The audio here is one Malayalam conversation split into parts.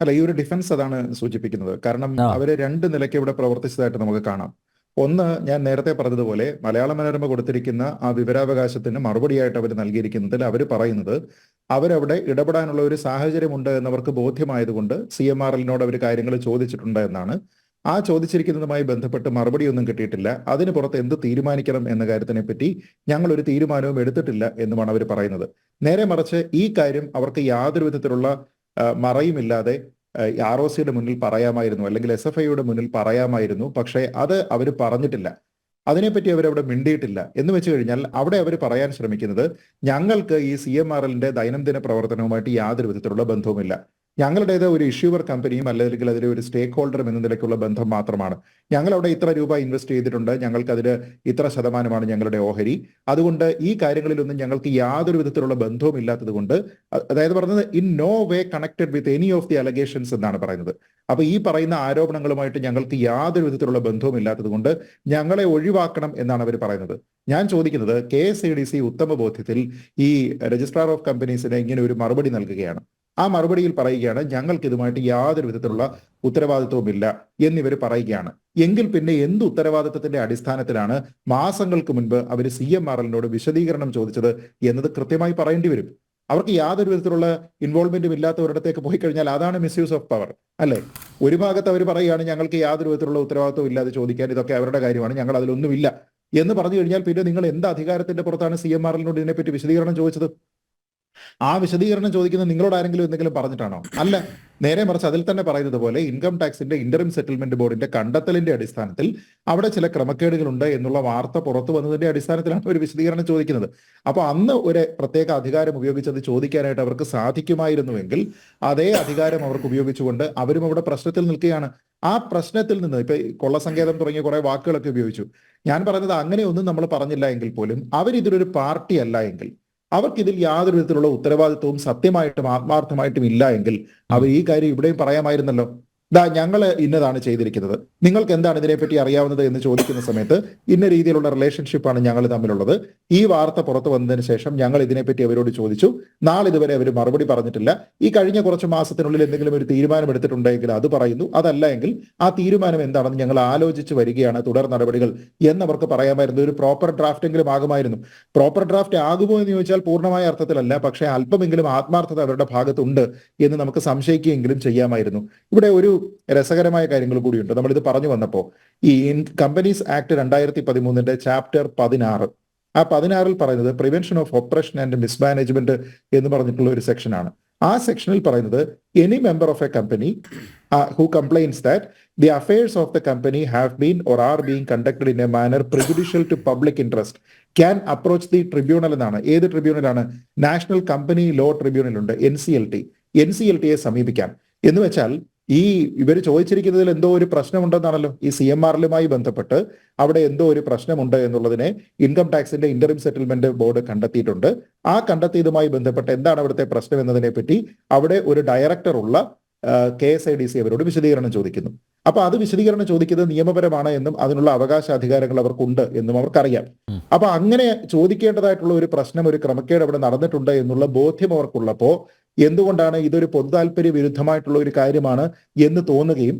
അല്ല, ഈ ഒരു ഡിഫൻസ് അതാണ് സൂചിപ്പിക്കുന്നത്. കാരണം ആ. അവര് രണ്ട് നിലയ്ക്ക് ഇവിടെ പ്രവർത്തിച്ചതായിട്ട് നമുക്ക് കാണാം. ഒന്ന്, ഞാൻ നേരത്തെ പറഞ്ഞതുപോലെ മലയാള മനോരമ കൊടുത്തിരിക്കുന്ന ആ വിവരാവകാശത്തിന് മറുപടിയായിട്ട് അവർ നൽകിയിരിക്കുന്നതിൽ അവർ പറയുന്നത് അവരവിടെ ഇടപെടാനുള്ള ഒരു സാഹചര്യമുണ്ട് എന്നവർക്ക് ബോധ്യമായതുകൊണ്ട് CMRL-നോട് അവർ കാര്യങ്ങൾ ചോദിച്ചിട്ടുണ്ട് എന്നാണ്. ആ ചോദിച്ചിരിക്കുന്നതുമായി ബന്ധപ്പെട്ട് മറുപടിയൊന്നും കിട്ടിയിട്ടില്ല. അതിന് പുറത്ത് എന്ത് തീരുമാനിക്കണം എന്ന കാര്യത്തിനെ പറ്റി ഞങ്ങൾ ഒരു തീരുമാനവും എടുത്തിട്ടില്ല എന്നുമാണ് അവർ പറയുന്നത്. നേരെ മറിച്ച് ഈ കാര്യം അവർക്ക് യാതൊരു വിധത്തിലുള്ള മറയുമില്ലാതെ ROC-യുടെ മുന്നിൽ പറയാമായിരുന്നു, അല്ലെങ്കിൽ SFIയുടെ മുന്നിൽ പറയാമായിരുന്നു. പക്ഷേ അത് അവർ പറഞ്ഞിട്ടില്ല. അതിനെപ്പറ്റി അവരവിടെ മിണ്ടിയിട്ടില്ല. എന്ന് വെച്ച് കഴിഞ്ഞാൽ അവിടെ അവർ പറയാൻ ശ്രമിക്കുന്നത് ഞങ്ങൾക്ക് ഈ CMRL-ന്റെ ദൈനംദിന പ്രവർത്തനവുമായിട്ട് യാതൊരു വിധത്തിലുള്ള ബന്ധവുമില്ല. ഞങ്ങളുടേത് ഒരു ഇഷ്യൂവർ കമ്പനിയും അല്ലെങ്കിൽ അതിലെ ഒരു സ്റ്റേക്ക് ഹോൾഡറും എന്ന നിലയ്ക്കുള്ള ബന്ധം മാത്രമാണ്. ഞങ്ങൾ അവിടെ ഇത്ര രൂപ ഇൻവെസ്റ്റ് ചെയ്തിട്ടുണ്ട്, ഞങ്ങൾക്ക് അതിന് ഇത്ര ശതമാനമാണ് ഞങ്ങളുടെ ഓഹരി. അതുകൊണ്ട് ഈ കാര്യങ്ങളിലൊന്നും ഞങ്ങൾക്ക് യാതൊരു വിധത്തിലുള്ള ബന്ധവും ഇല്ലാത്തത് കൊണ്ട്, അതായത് പറഞ്ഞത് in no way connected with any of the allegations എന്നാണ് പറയുന്നത്. അപ്പൊ ഈ പറയുന്ന ആരോപണങ്ങളുമായിട്ട് ഞങ്ങൾക്ക് യാതൊരു വിധത്തിലുള്ള ബന്ധവും ഇല്ലാത്തത് കൊണ്ട് ഞങ്ങളെ ഒഴിവാക്കണം എന്നാണ് അവർ പറയുന്നത്. ഞാൻ ചോദിക്കുന്നത്, KSADC ഉത്തമ ബോധ്യത്തിൽ ഈ രജിസ്ട്രാർ ഓഫ് കമ്പനീസിന് ഇങ്ങനെ ഒരു മറുപടി നൽകുകയാണ്. ആ മറുപടിയിൽ പറയുകയാണ് ഞങ്ങൾക്ക് ഇതുമായിട്ട് യാതൊരു വിധത്തിലുള്ള ഉത്തരവാദിത്വവുമില്ല എന്നിവർ പറയുകയാണ്. എങ്കിൽ പിന്നെ എന്ത് ഉത്തരവാദിത്വത്തിന്റെ അടിസ്ഥാനത്തിലാണ് മാസങ്ങൾക്ക് മുൻപ് അവർ CMRL-നോട് വിശദീകരണം ചോദിച്ചത് എന്നത് കൃത്യമായി പറയേണ്ടി വരും. അവർക്ക് യാതൊരു വിധത്തിലുള്ള ഇൻവോൾവ്മെന്റും ഇല്ലാത്തവരിടത്തേക്ക് പോയി കഴിഞ്ഞാൽ അതാണ് മിസ്യൂസ് ഓഫ് പവർ, അല്ലേ? ഒരു ഭാഗത്ത് അവർ പറയുകയാണ് ഞങ്ങൾക്ക് യാതൊരു വിധത്തിലുള്ള ഉത്തരവാദിത്വം ഇല്ലാതെ ചോദിക്കാൻ, ഇതൊക്കെ അവരുടെ കാര്യമാണ്, ഞങ്ങൾ അതിലൊന്നുമില്ല എന്ന് പറഞ്ഞു കഴിഞ്ഞാൽ പിന്നെ നിങ്ങൾ എന്ത് അധികാരത്തിന്റെ പുറത്താണ് CMRL-നോട് ഇതിനെപ്പറ്റി വിശദീകരണം ചോദിച്ചത്? ആ വിശദീകരണം ചോദിക്കുന്നത് നിങ്ങളോട് ആരെങ്കിലും എന്തെങ്കിലും പറഞ്ഞിട്ടാണോ? അല്ല. നേരെ മറിച്ച് അതിൽ തന്നെ പറയുന്നത് പോലെ ഇൻകം ടാക്സിന്റെ ഇന്ററിം സെറ്റിൽമെന്റ് ബോർഡിന്റെ കണ്ടെത്തലിന്റെ അടിസ്ഥാനത്തിൽ അവിടെ ചില ക്രമക്കേടുകളുണ്ട് എന്നുള്ള വാർത്ത പുറത്തു വന്നതിന്റെ അടിസ്ഥാനത്തിലാണ് ഒരു വിശദീകരണം ചോദിക്കുന്നത്. അപ്പൊ അന്ന് ഒരു പ്രത്യേക അധികാരം ഉപയോഗിച്ചത് ചോദിക്കാനായിട്ട് അവർക്ക് സാധിക്കുമായിരുന്നുവെങ്കിൽ അതേ അധികാരം അവർക്ക് ഉപയോഗിച്ചുകൊണ്ട് അവരും അവിടെ പ്രശ്നത്തിൽ നിൽക്കുകയാണ്. ആ പ്രശ്നത്തിൽ നിന്ന് ഇപ്പൊ കൊള്ളസങ്കേതം തുടങ്ങിയ കുറെ വാക്കുകളൊക്കെ ഉപയോഗിച്ചു. ഞാൻ പറഞ്ഞത് അങ്ങനെയൊന്നും നമ്മൾ പറഞ്ഞില്ല എങ്കിൽ പോലും അവരിതിലൊരു പാർട്ടി അല്ല എങ്കിൽ, അവർക്കിതിൽ യാതൊരു വിധത്തിലുള്ള ഉത്തരവാദിത്വവും സത്യമായിട്ടും ആത്മാർത്ഥമായിട്ടും ഇല്ല എങ്കിൽ അവർ ഈ കാര്യം ഇവിടെയും പറയാമായിരുന്നല്ലോ. ഞങ്ങൾ ഇന്നതാണ് ചെയ്തിരിക്കുന്നത്, നിങ്ങൾക്ക് എന്താണ് ഇതിനെപ്പറ്റി അറിയാവുന്നത് എന്ന് ചോദിക്കുന്ന സമയത്ത് ഇന്ന രീതിയിലുള്ള റിലേഷൻഷിപ്പാണ് ഞങ്ങൾ തമ്മിലുള്ളത്, ഈ വാർത്ത പുറത്തു വന്നതിന് ശേഷം ഞങ്ങൾ ഇതിനെപ്പറ്റി അവരോട് ചോദിച്ചു, നാളിതുവരെ അവർ മറുപടി പറഞ്ഞിട്ടില്ല, ഈ കഴിഞ്ഞ കുറച്ച് മാസത്തിനുള്ളിൽ എന്തെങ്കിലും ഒരു തീരുമാനം എടുത്തിട്ടുണ്ടെങ്കിൽ അത് പറയുന്നു, അതല്ല എങ്കിൽ ആ തീരുമാനം എന്താണെന്ന് ഞങ്ങൾ ആലോചിച്ച് വരികയാണ്, തുടർ നടപടികൾ എന്നവർക്ക് പറയാമായിരുന്നു. ഒരു പ്രോപ്പർ ഡ്രാഫ്റ്റെങ്കിലും ആകുമായിരുന്നു. പ്രോപ്പർ ഡ്രാഫ്റ്റ് ആകുമോ എന്ന് ചോദിച്ചാൽ പൂർണ്ണമായ അർത്ഥത്തിലല്ല, പക്ഷേ അല്പമെങ്കിലും ആത്മാർത്ഥത അവരുടെ ഭാഗത്തുണ്ട് എന്ന് നമുക്ക് സംശയിക്കുകയെങ്കിലും ചെയ്യാമായിരുന്നു. ഇവിടെ ഒരു രസകരമായ കാര്യങ്ങൾ കൂടിയുണ്ട്. നമ്മളിത് പറഞ്ഞു വന്നപ്പോൾ ഈ കമ്പനീസ് ആക്ട് 2013 ചാപ്റ്റർ 16, ആ 16-ൽ പറയുന്നത് prevention of oppression and mismanagement എന്ന് പറഞ്ഞിട്ടുള്ള ഒരു സെക്ഷനാണ്. ആ സെക്ഷനിൽ പറയുന്നത് any member of a company who complains that the affairs of the company have been or are being conducted in a manner prejudicial to public interest can approach the tribunal എന്നാണ്. ഏത് ട്രിബ്യൂണലാണ്? നാഷണൽ കമ്പനി ലോ ട്രിബ്യൂണൽ ഉണ്ട്, NCLT-യെ സമീപിക്കാം. എന്ന് വെച്ചാൽ ഈ ഇവർ ചോദിച്ചിരിക്കുന്നതിൽ എന്തോ ഒരു പ്രശ്നമുണ്ടെന്നാണല്ലോ. ഈ CMRL-ലുമായി ബന്ധപ്പെട്ട് അവിടെ എന്തോ ഒരു പ്രശ്നമുണ്ട് എന്നുള്ളതിനെ ഇൻകം ടാക്സിന്റെ ഇന്ററിം സെറ്റിൽമെന്റ് ബോർഡ് കണ്ടെത്തിയിട്ടുണ്ട്. ആ കണ്ടെത്തിയതുമായി ബന്ധപ്പെട്ട് എന്താണ് അവിടുത്തെ പ്രശ്നം എന്നതിനെ പറ്റി അവിടെ ഒരു ഡയറക്ടർ ഉള്ള KSADC അവരോട് വിശദീകരണം ചോദിക്കുന്നു. അപ്പൊ അത് വിശദീകരണം ചോദിക്കുന്നത് നിയമപരമാണ് എന്നും അതിനുള്ള അവകാശാധികാരങ്ങൾ അവർക്കുണ്ട് എന്നും അവർക്കറിയാം. അപ്പൊ അങ്ങനെ ചോദിക്കേണ്ടതായിട്ടുള്ള ഒരു പ്രശ്നം, ഒരു ക്രമക്കേട് അവിടെ നടന്നിട്ടുണ്ട് എന്നുള്ള ബോധ്യം അവർക്കുള്ളപ്പോ എന്തുകൊണ്ടാണ് ഇതൊരു പൊതു താല്പര്യ വിരുദ്ധമായിട്ടുള്ള ഒരു കാര്യമാണ് എന്ന് തോന്നുകയും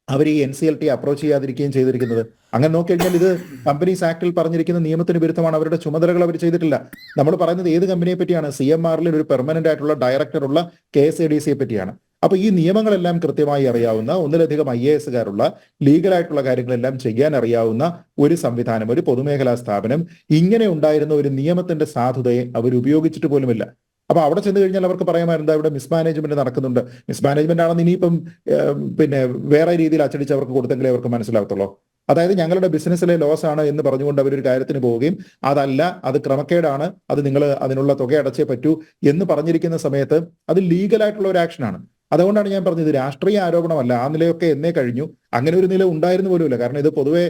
അവർ ഈ NCLT അപ്രോച്ച് ചെയ്യാതിരിക്കുകയും ചെയ്തിരിക്കുന്നത്? അങ്ങനെ നോക്കിക്കഴിഞ്ഞാൽ ഇത് കമ്പനീസ് ആക്ടിൽ പറഞ്ഞിരിക്കുന്ന നിയമത്തിന് വിരുദ്ധമാണ്. അവരുടെ ചുമതലകൾ അവർ ചെയ്തിട്ടില്ല. നമ്മൾ പറയുന്നത് ഏത് കമ്പനിയെ പറ്റിയാണ്? CMRL-ൽ ഒരു പെർമനന്റ് ആയിട്ടുള്ള ഡയറക്ടറുള്ള KSADC-യെ പറ്റിയാണ്. അപ്പൊ ഈ നിയമങ്ങളെല്ലാം കൃത്യമായി അറിയാവുന്ന, ഒന്നിലധികം IAS-കാരുള്ള, ലീഗലായിട്ടുള്ള കാര്യങ്ങളെല്ലാം ചെയ്യാൻ അറിയാവുന്ന ഒരു സംവിധാനം, ഒരു പൊതുമേഖലാ സ്ഥാപനം ഇങ്ങനെ ഉണ്ടായിരുന്ന ഒരു നിയമത്തിന്റെ സാധുതയെ അവർ ഉപയോഗിച്ചിട്ട് പോലുമില്ല. അപ്പൊ അവിടെ ചെന്ന് കഴിഞ്ഞാൽ അവർക്ക് പറയാമായിരുന്നു ഇവിടെ മിസ്മാനേജ്മെന്റ് നടക്കുന്നുണ്ട്, മിസ്മാനേജ്മെന്റ് ആണെന്ന് ഇനിയിപ്പം പിന്നെ വേറെ രീതിയിൽ അച്ചടിച്ച് അവർക്ക് കൊടുത്തെങ്കിലേ അവർക്ക് മനസ്സിലാവത്തുള്ളൂ. അതായത് ഞങ്ങളുടെ ബിസിനസ്സിലെ ലോസ് ആണ് എന്ന് പറഞ്ഞുകൊണ്ട് അവരൊരു കാര്യത്തിന് പോവുകയും അതല്ല, അത് ക്രമക്കേടാണ്, അത് നിങ്ങൾ അതിനുള്ള തുക അടച്ചേ പറ്റൂ എന്ന് പറഞ്ഞിരിക്കുന്ന സമയത്ത് അത് ലീഗലായിട്ടുള്ള ഒരു ആക്ഷനാണ്. അതുകൊണ്ടാണ് ഞാൻ പറഞ്ഞത് രാഷ്ട്രീയ ആരോപണമല്ല. ആ നിലയൊക്കെ എന്നേ കഴിഞ്ഞു. അങ്ങനെ ഒരു നില ഉണ്ടായിരുന്നു പോലുമില്ല. കാരണം ഇത് പൊതുവെ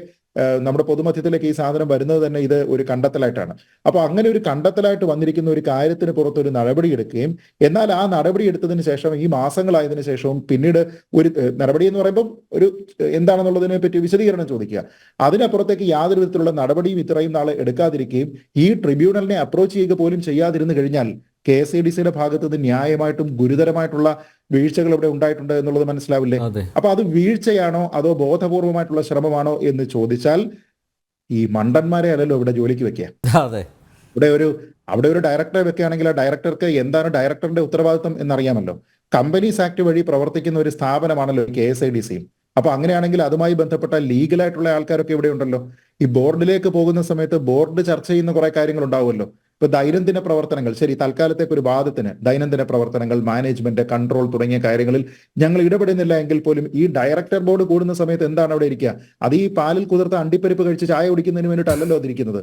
നമ്മുടെ പൊതുമധ്യത്തിലേക്ക് ഈ സാധനം വരുന്നത് തന്നെ ഇത് ഒരു കണ്ടെത്തലായിട്ടാണ്. അപ്പൊ അങ്ങനെ ഒരു കണ്ടെത്തലായിട്ട് വന്നിരിക്കുന്ന ഒരു കാര്യത്തിന് പുറത്ത് ഒരു നടപടി എടുക്കുകയും, എന്നാൽ ആ നടപടി എടുത്തതിന് ശേഷം ഈ മാസങ്ങളായതിനു ശേഷവും പിന്നീട് ഒരു നടപടി എന്ന് പറയുമ്പോൾ ഒരു എന്താണെന്നുള്ളതിനെ പറ്റി വിശദീകരണം ചോദിക്കുക, അതിനപ്പുറത്തേക്ക് യാതൊരു വിധത്തിലുള്ള നടപടിയും ഇത്രയും നാളെ എടുക്കാതിരിക്കുകയും ഈ ട്രിബ്യൂണലിനെ അപ്രോച്ച് ചെയ്യുക പോലും ചെയ്യാതിരുന്നു കഴിഞ്ഞാൽ KSIDCയുടെ ഭാഗത്ത് നിന്ന് ന്യായമായിട്ടും ഗുരുതരമായിട്ടുള്ള വീഴ്ചകൾ ഇവിടെ ഉണ്ടായിട്ടുണ്ട് എന്നുള്ളത് മനസ്സിലാവില്ലേ? അതെ. അപ്പൊ അത് വീഴ്ചയാണോ അതോ ബോധപൂർവമായിട്ടുള്ള ശ്രമമാണോ എന്ന് ചോദിച്ചാൽ ഈ മണ്ടന്മാരെ അല്ലല്ലോ ഇവിടെ ജോലിക്ക് വെക്കുക. അതെ. അവിടെ ഒരു ഡയറക്ടറെ വെക്കുകയാണെങ്കിൽ ആ ഡയറക്ടർക്ക് എന്താണ് ഡയറക്ടറുടെ ഉത്തരവാദിത്തം എന്നറിയാമല്ലോ. കമ്പനീസ് ആക്ട് വഴി പ്രവർത്തിക്കുന്ന ഒരു സ്ഥാപനമാണല്ലോ KSIDC. അപ്പൊ അങ്ങനെയാണെങ്കിൽ അതുമായി ബന്ധപ്പെട്ട ലീഗലായിട്ടുള്ള ആൾക്കാരൊക്കെ ഇവിടെ ഉണ്ടല്ലോ. ഈ ബോർഡിലേക്ക് പോകുന്ന സമയത്ത് ബോർഡ് ചർച്ച ചെയ്യുന്ന കുറെ കാര്യങ്ങൾ ഉണ്ടാവുമല്ലോ. ഇപ്പൊ ദൈനംദിന പ്രവർത്തനങ്ങൾ, ശരി, തൽക്കാലത്തേക്ക് ഒരു വാദത്തിന് ദൈനംദിന പ്രവർത്തനങ്ങൾ, മാനേജ്മെന്റ്, കൺട്രോൾ തുടങ്ങിയ കാര്യങ്ങളിൽ ഞങ്ങൾ ഇടപെടുന്നില്ല എങ്കിൽ പോലും ഈ ഡയറക്ടർ ബോർഡ് കൂടുന്ന സമയത്ത് എന്താണ് അവിടെ ഇരിക്കുക? അത് ഈ പാലിൽ കുതിർത്ത അണ്ടിപ്പരിപ്പ് കഴിച്ച് ചായ കുടിക്കുന്നതിന് വേണ്ടിയിട്ടല്ലല്ലോ അതിരിക്കുന്നത്.